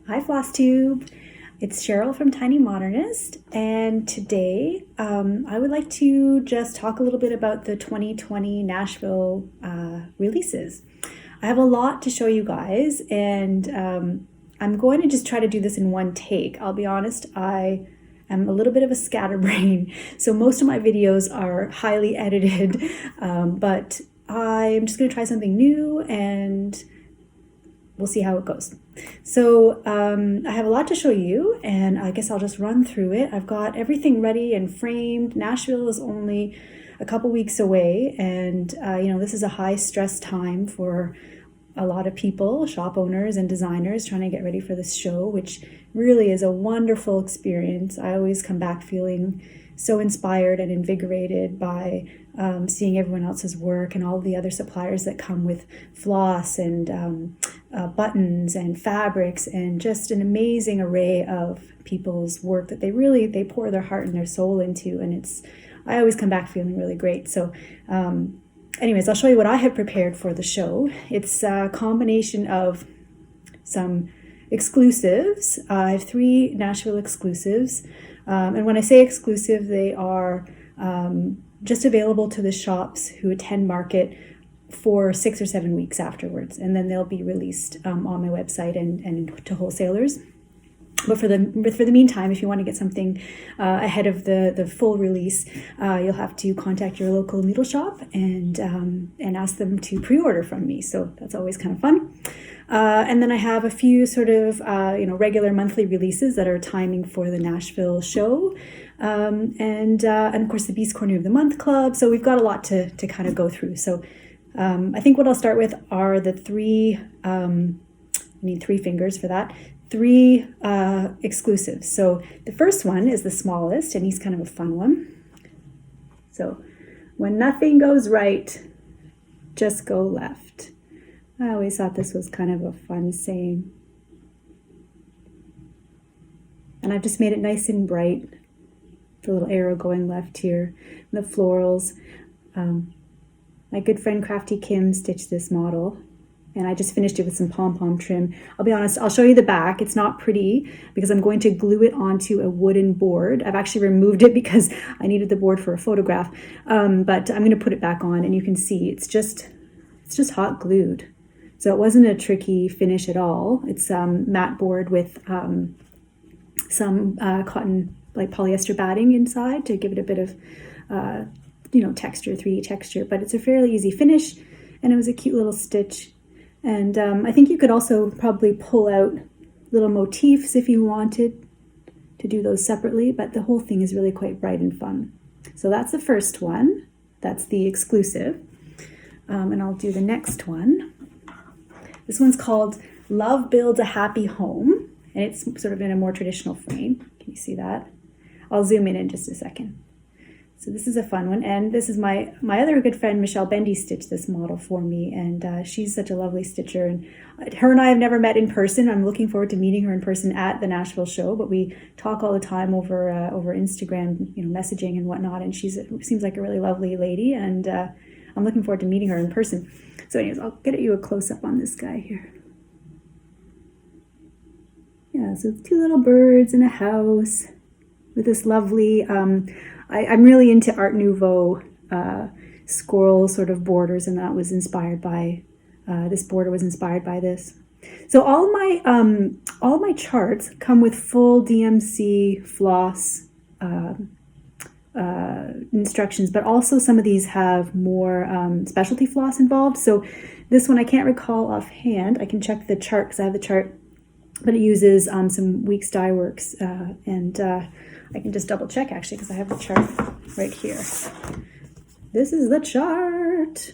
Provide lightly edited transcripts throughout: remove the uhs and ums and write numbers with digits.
Hi FlossTube, it's Cheryl from Tiny Modernist, and today I would like to just talk a little bit about the 2020 Nashville releases. I have a lot to show you guys, and I'm going to just try to do this in one take. I'll be honest, I am a little bit of a scatterbrain, so most of my videos are highly edited, but I'm just going to try something new and we'll see how it goes. So I have a lot to show you, and I guess I'll just run through it. I've got everything ready and framed. Nashville is only a couple weeks away, and this is a high stress time for a lot of people, shop owners and designers, trying to get ready for this show, which really is a wonderful experience. I always come back feeling so inspired and invigorated by seeing everyone else's work and all the other suppliers that come with floss and buttons and fabrics and just an amazing array of people's work that they pour their heart and their soul into, and I always come back feeling really great. So anyways, I'll show you what I have prepared for the show. It's a combination of some exclusives. I have 3 Nashville exclusives, and when I say exclusive, they are just available to the shops who attend market for 6 or 7 weeks afterwards, and then they'll be released on my website and to wholesalers. But for the meantime, if you want to get something ahead of the full release, you'll have to contact your local needle shop and ask them to pre-order from me. So that's always kind of fun. And then I have a few sort of regular monthly releases that are timing for the Nashville show, and of course the Beastcore New of the Month Club. So we've got a lot to kind of go through. So I think what I'll start with are the 3. I need 3 fingers for that. 3 exclusives. So the first one is the smallest, and he's kind of a fun one. So when nothing goes right, just go left. I always thought this was kind of a fun saying. And I've just made it nice and bright. The little arrow going left here. The florals. My good friend Crafty Kim stitched this model, and I just finished it with some pom-pom trim. I'll be honest, I'll show you the back. It's not pretty because I'm going to glue it onto a wooden board. I've actually removed it because I needed the board for a photograph, but I'm going to put it back on, and you can see it's just hot glued. So it wasn't a tricky finish at all. It's matte board with some cotton, like polyester batting inside to give it a bit of texture, 3D texture, but it's a fairly easy finish, and it was a cute little stitch. And I think you could also probably pull out little motifs if you wanted to do those separately, but the whole thing is really quite bright and fun. So that's the first one. That's the exclusive. And I'll do the next one. This one's called Love Builds a Happy Home, and it's sort of in a more traditional frame. Can you see that? I'll zoom in just a second. So this is a fun one, and this is my other good friend Michelle Bendy stitched this model for me, and she's such a lovely stitcher, and her and I have never met in person. I'm looking forward to meeting her in person at the Nashville show, but we talk all the time over Instagram, messaging and whatnot, and she seems like a really lovely lady, and I'm looking forward to meeting her in person. So anyways, I'll get you a close-up on this guy here. Yeah, so 2 little birds in a house with this lovely I'm really into Art Nouveau squirrel sort of borders, and that was inspired by this border was inspired by this. So all my charts come with full DMC floss instructions, but also some of these have more specialty floss involved. So this one I can't recall offhand. I can check the chart because I have the chart, but it uses some Weeks Dye Works, and I can just double check actually because I have the chart right here. This is the chart.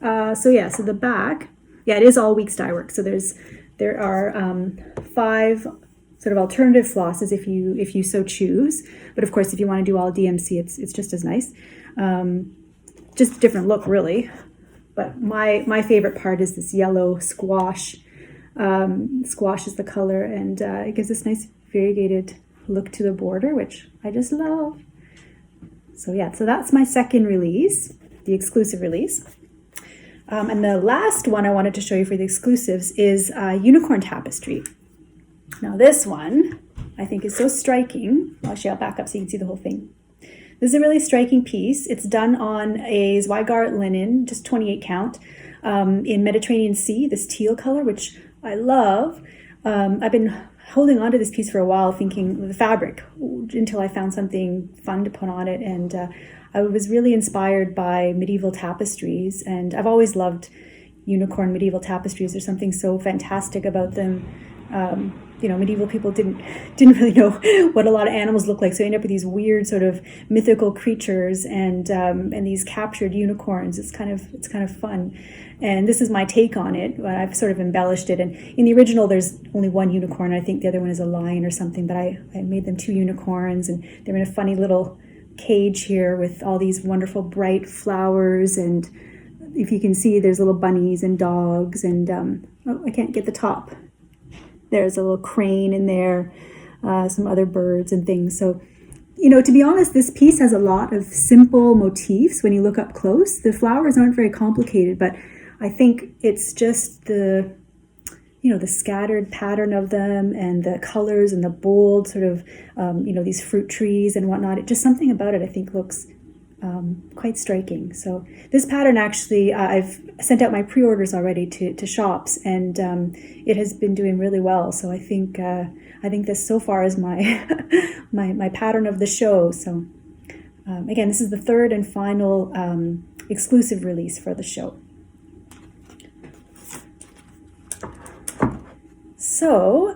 So the back, it is all Weeks Dye Works. So there are 5 sort of alternative flosses if you so choose. But of course, if you want to do all DMC, it's just as nice. Just a different look, really. But my favorite part is this yellow squash. Squash is the color, and it gives this nice variegated look to the border, which I just love. So that's my second release, the exclusive release. And the last one I wanted to show you for the exclusives is Unicorn Tapestry. Now this one I think is so striking. Actually, I'll back up so you can see the whole thing. This is a really striking piece. It's done on a Zweigart linen, just 28 count, in Mediterranean Sea, this teal color, which I love. I've been holding on to this piece for a while, thinking the fabric, until I found something fun to put on it. And I was really inspired by medieval tapestries, and I've always loved unicorn medieval tapestries. There's something so fantastic about them. Medieval people didn't really know what a lot of animals look like, so you end up with these weird sort of mythical creatures and these captured unicorns. It's kind of fun, and this is my take on it. I've sort of embellished it, and in the original there's only one unicorn. I think the other one is a lion or something, but I made them 2 unicorns, and they're in a funny little cage here with all these wonderful bright flowers, and if you can see, there's little bunnies and dogs, and I can't get the top. There's a little crane in there, some other birds and things. So, to be honest, this piece has a lot of simple motifs when you look up close. The flowers aren't very complicated, but I think it's just the scattered pattern of them and the colors and the bold sort of, these fruit trees and whatnot. It just something about it I think looks quite striking. So this pattern actually, I've sent out my pre-orders already to shops, and it has been doing really well. So I think this so far is my my pattern of the show. So again, this is the 3rd and final exclusive release for the show. So,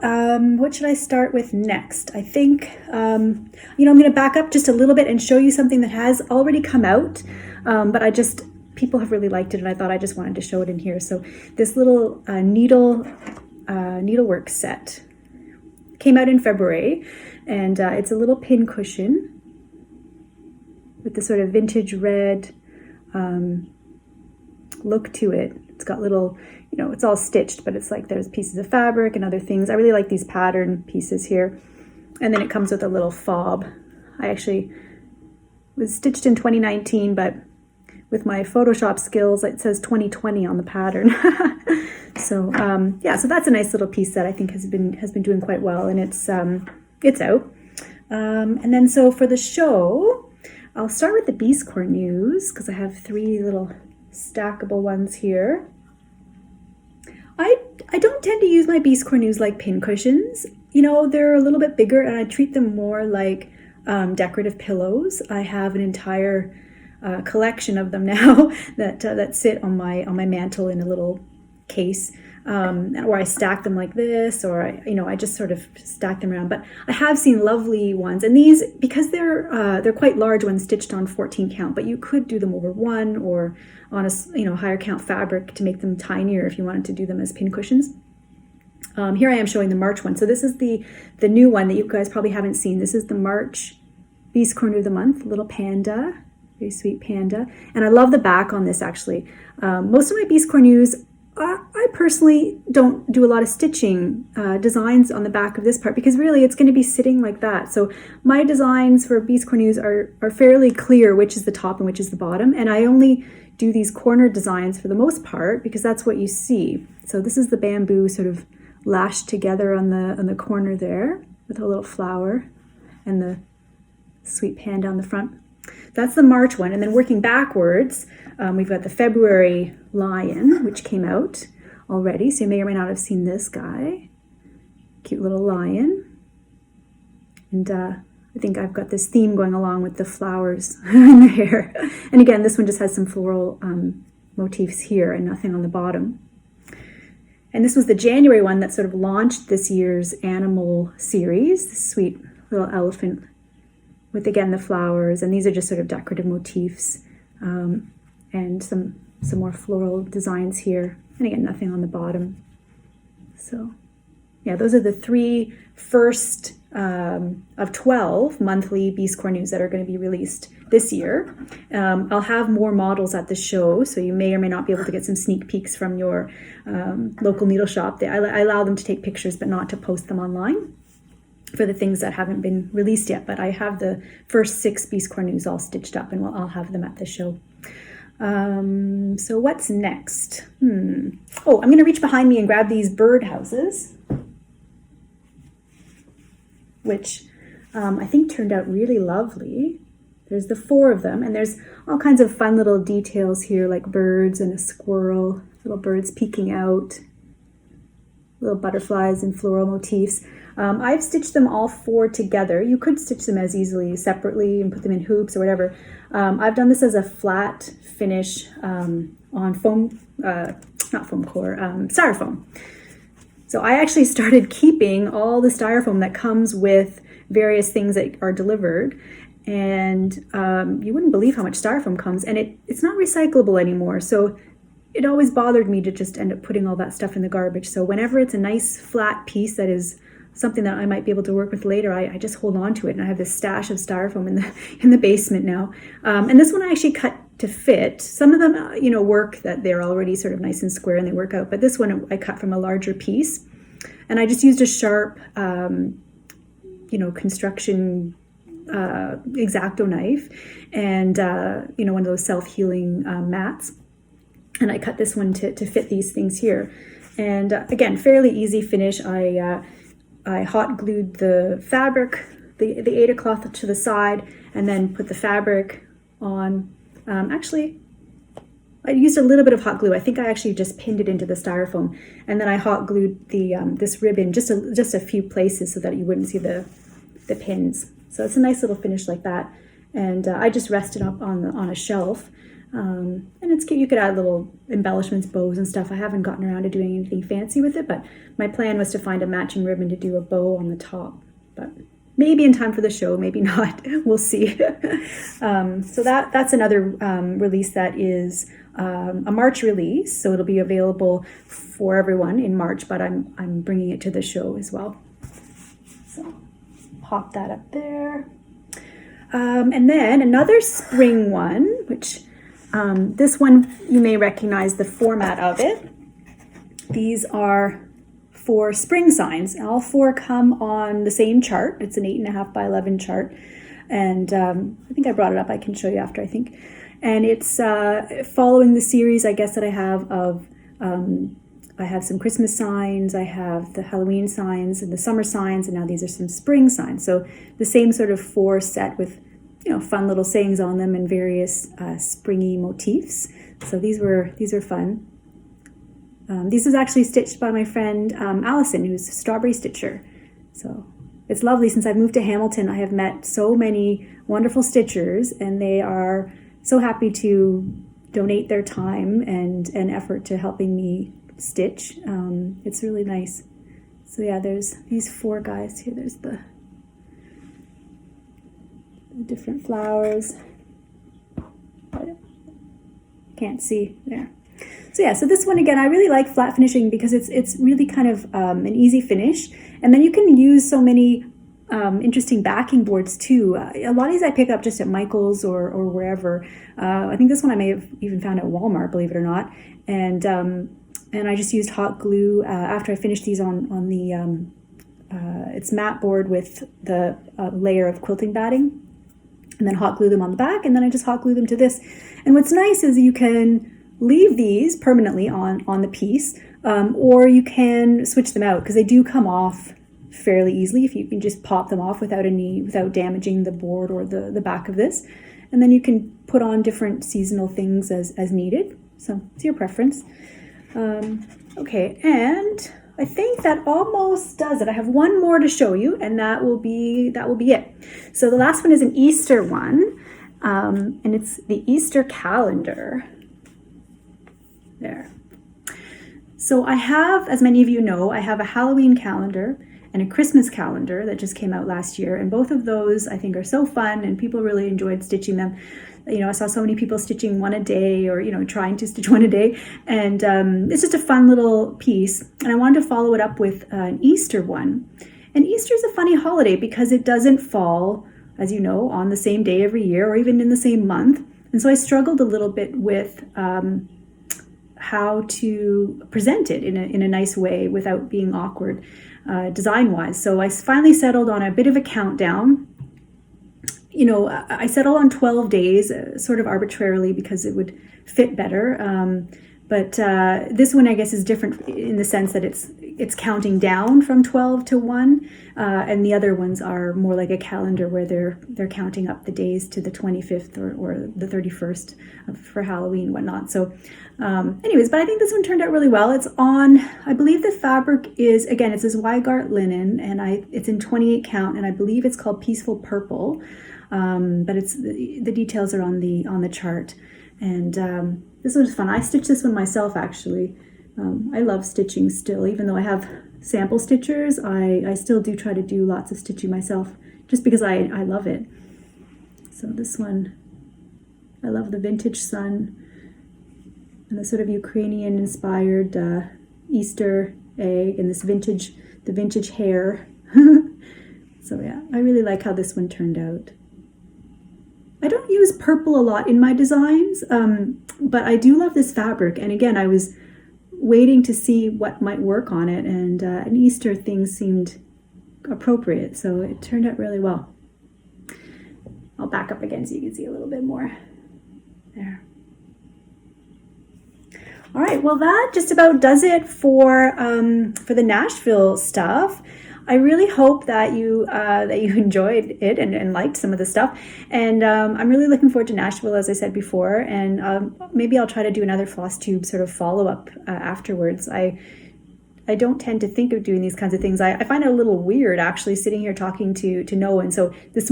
what should I start with next? I think, I'm going to back up just a little bit and show you something that has already come out, but people have really liked it, and I thought I just wanted to show it in here. So this little needlework set came out in February, and it's a little pin cushion with the sort of vintage red look to it. It's got little, it's all stitched, but it's like there's pieces of fabric and other things. I really like these pattern pieces here. And then it comes with a little fob. I actually was stitched in 2019, but with my Photoshop skills, it says 2020 on the pattern. So so that's a nice little piece that I think has been doing quite well, and it's out. And then so for the show, I'll start with the Beastcore news because I have 3 little stackable ones here. I don't tend to use my Beastcore news like pin cushions. They're a little bit bigger, and I treat them more like decorative pillows. I have an entire collection of them now that sit on my mantle in a little case, or I stack them like this, or I just sort of stack them around. But I have seen lovely ones, and these, because they're quite large ones, stitched on 14 count. But you could do them over 1 or on a higher count fabric to make them tinier if you wanted to do them as pin cushions. Here I am showing the March one. So this is the new one that you guys probably haven't seen. This is the March Beastcore New of the Month, little panda, very sweet panda. And I love the back on this actually. Most of my Beastcore News, I personally don't do a lot of stitching designs on the back of this part because really it's going to be sitting like that. So my designs for Beastcore News are fairly clear which is the top and which is the bottom. And I only do these corner designs for the most part because that's what you see. So this is the bamboo sort of lashed together on the corner there with a little flower and the sweet panda on the front. That's the March one. And then working backwards, we've got the February lion, which came out already. So you may or may not have seen this guy. Cute little lion. And I think I've got this theme going along with the flowers in the hair. And again, this one just has some floral motifs here and nothing on the bottom. And this was the January one that sort of launched this year's animal series, this sweet little elephant with, again, the flowers. And these are just sort of decorative motifs and some more floral designs here. And again, nothing on the bottom. So yeah, those are the 3 first of 12 monthly Beastcore News that are going to be released this year. I'll have more models at the show, so you may or may not be able to get some sneak peeks from your local needle shop. I allow them to take pictures, but not to post them online for the things that haven't been released yet. But I have the first 6 Beastcore News all stitched up, and I'll have them at the show. So what's next? Oh, I'm going to reach behind me and grab these birdhouses. which I think turned out really lovely. There's the 4 of them, and there's all kinds of fun little details here, like birds and a squirrel, little birds peeking out, little butterflies and floral motifs. I've stitched them all 4 together. You could stitch them as easily separately and put them in hoops or whatever. I've done this as a flat finish on foam, not foam core, styrofoam. So I actually started keeping all the styrofoam that comes with various things that are delivered. And you wouldn't believe how much styrofoam comes, and it's not recyclable anymore. So it always bothered me to just end up putting all that stuff in the garbage. So whenever it's a nice flat piece that is something that I might be able to work with later, I just hold on to it. And I have this stash of styrofoam in the basement now. And this one I actually cut to fit. Some of them, work that they're already sort of nice and square and they work out. But this one I cut from a larger piece. And I just used a sharp, construction X-Acto knife and, one of those self-healing mats. And I cut this one to fit these things here. And again, fairly easy finish. I hot glued the fabric, the Aida cloth to the side, and then put the fabric on. Actually, I used a little bit of hot glue. I think I actually just pinned it into the styrofoam, and then I hot glued the this ribbon just a few places so that you wouldn't see the pins. So it's a nice little finish like that. And I just rested up on a shelf. And it's cute. You could add little embellishments, bows and stuff. I haven't gotten around to doing anything fancy with it, but my plan was to find a matching ribbon to do a bow on the top. But maybe in time for the show, maybe not. We'll see. So that's another release that is a March release. So it'll be available for everyone in March, but I'm bringing it to the show as well. So pop that up there. And then another spring one, which this one, you may recognize the format of it. These are 4 spring signs. All 4 come on the same chart. It's an 8.5 by 11 chart. And I think I brought it up. I can show you after, I think. And it's following the series, I guess, that I have of, I have some Christmas signs, I have the Halloween signs and the summer signs, and now these are some spring signs. So the same sort of 4 set with fun little sayings on them and various springy motifs. So these were fun. This is actually stitched by my friend Allison, who's a strawberry stitcher. So it's lovely. Since I've moved to Hamilton, I have met so many wonderful stitchers, and they are so happy to donate their time and effort to helping me stitch. It's really nice. So yeah, there's these 4 guys here. There's the different flowers. Can't see there. So yeah, so this one again, I really like flat finishing because it's really kind of an easy finish, and then you can use so many interesting backing boards too. A lot of these I pick up just at Michael's or wherever. I think this one I may have even found at Walmart, believe it or not. And I just used hot glue after I finished these on the it's mat board with the layer of quilting batting. And then hot glue them on the back, and then I just hot glue them to this. And what's nice is you can leave these permanently on the piece, or you can switch them out because they do come off fairly easily if you can just pop them off without damaging the board or the back of this. And then you can put on different seasonal things as needed. So it's your preference. Okay, and I think that almost does it. I have one more to show you, and that will be it. So the last one is an Easter one, and it's the Easter calendar. There. So I have, as many of you know, I have a Halloween calendar and a Christmas calendar that just came out last year, and both of those I think are so fun, and people really enjoyed stitching them. I saw so many people stitching one a day or, trying to stitch one a day. And it's just a fun little piece. And I wanted to follow it up with an Easter one. And Easter is a funny holiday because it doesn't fall, as you know, on the same day every year or even in the same month. And so I struggled a little bit with how to present it in a nice way without being awkward design-wise. So I finally settled on a bit of a countdown. I settled on 12 days, sort of arbitrarily because it would fit better. But this one, I guess, is different in the sense that it's counting down from 12 to 1, and the other ones are more like a calendar where they're counting up the days to the 25th or the 31st for Halloween and whatnot. So anyways, but I think this one turned out really well. It's on, I believe the fabric is, again, it says Weigart linen, and it's in 28 count, and I believe it's called Peaceful Purple, but the details are on the chart. And this was fun. I stitched this one myself, actually. I love stitching still, even though I have sample stitchers. I still do try to do lots of stitching myself, just because I love it. So this one, I love the vintage sun and the sort of Ukrainian-inspired Easter egg and the vintage hair. So yeah, I really like how this one turned out. I don't use purple a lot in my designs, but I do love this fabric. And again, I was waiting to see what might work on it, and an Easter theme seemed appropriate, so it turned out really well. I'll back up again so you can see a little bit more. There. All right, well that just about does it for the Nashville stuff. I really hope that you enjoyed it and liked some of the stuff. And I'm really looking forward to Nashville, as I said before. And maybe I'll try to do another FlossTube sort of follow-up afterwards. I don't tend to think of doing these kinds of things. I find it a little weird, actually, sitting here talking to no one. So this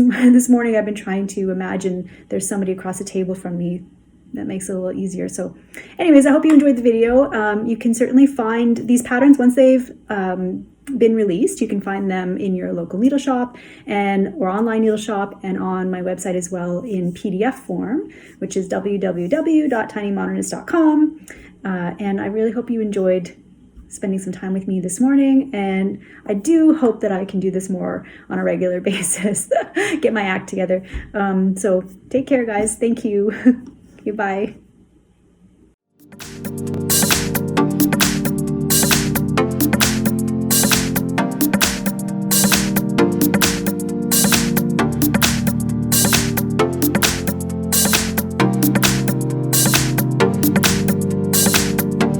morning I've been trying to imagine there's somebody across the table from me. That makes it a little easier. So anyways, I hope you enjoyed the video. You can certainly find these patterns once they've been released. You can find them in your local needle shop or online needle shop, and on my website as well in PDF form, which is www.tinymodernist.com. And I really hope you enjoyed spending some time with me this morning, and I do hope that I can do this more on a regular basis. Get my act together. So take care, guys. Thank you. Goodbye.